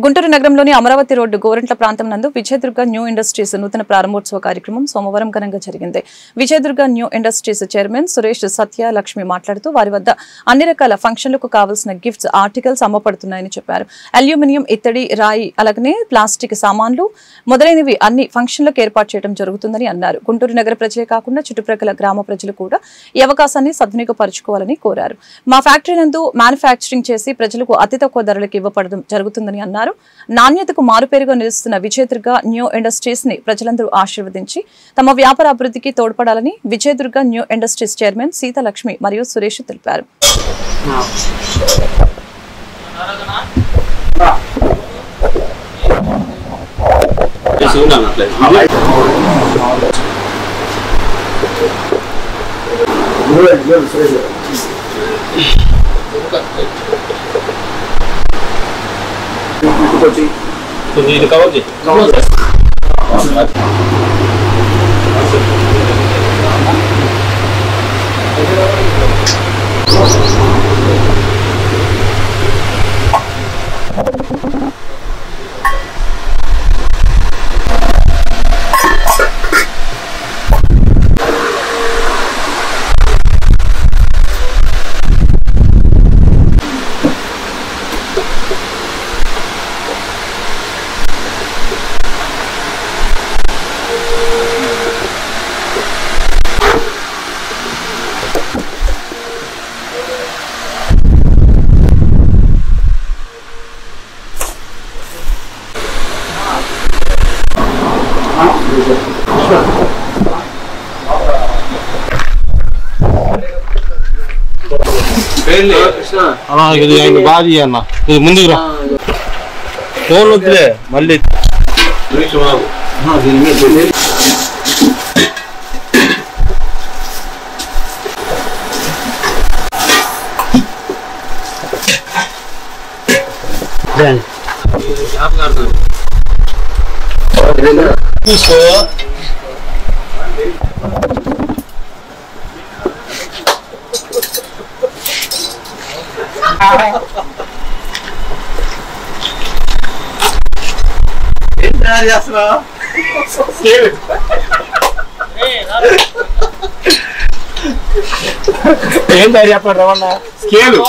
గుంటూరు నగరంలోని అమరావతి రోడ్డు గోరంట్ల ప్రాంతం నందు విజయదుర్గ న్యూ ఇండస్ట్రీస్ నూతన ప్రారంభోత్సవ కార్యక్రమం సోమవారం ఘనంగా జరిగింది. Vijayadurga new industries chairman Suresh Satya Lakshmi మాట్లాడుతూ వారి వద్ద అన్ని రకాల ఫంక్షన్లకు కావాల్సిన గిఫ్ట్స్ ఆర్టికల్స్ అమ్మబడుతున్నాయని చెప్పారు. అల్యూమినియం, ఇత్తడి, రాయి, అలాగే ప్లాస్టిక్ సామాన్లు మొదలైనవి అన్ని ఫంక్షన్లకు ఏర్పాటు చేయడం జరుగుతుందని అన్నారు. గుంటూరు నగర ప్రజలే కాకుండా చుట్టుప్రక్కల గ్రామ ప్రజలు కూడా ఈ అవకాశాన్ని సద్వినియోగపరచుకోవాలని కోరారు. మా ఫ్యాక్టరీ నందు మ్యానుఫ్యాక్చరింగ్ చేసి ప్రజలకు అతి తక్కువ ధరలకు ఇవ్వబడడం జరుగుతుందని అన్నారు. నాణ్యతకు మారుపేరుగా నిలుస్తున్న విజయదుర్గ న్యూ ఇండస్ట్రీస్ ని ప్రజలందరూ ఆశీర్వదించి తమ వ్యాపార అభివృద్ధికి తోడ్పడాలని Vijayadurga new industries chairman Seetalakshmi మరియు సురేష్ తెలిపారు. ఇది కవర్ చేయి. ఇది బాధ అన్న ఇది ముందుకు రా ఫోన్ వద్దులే మళ్ళీ చూసుకో ఏం తయారు చెప్పండి రమణ స్కేలు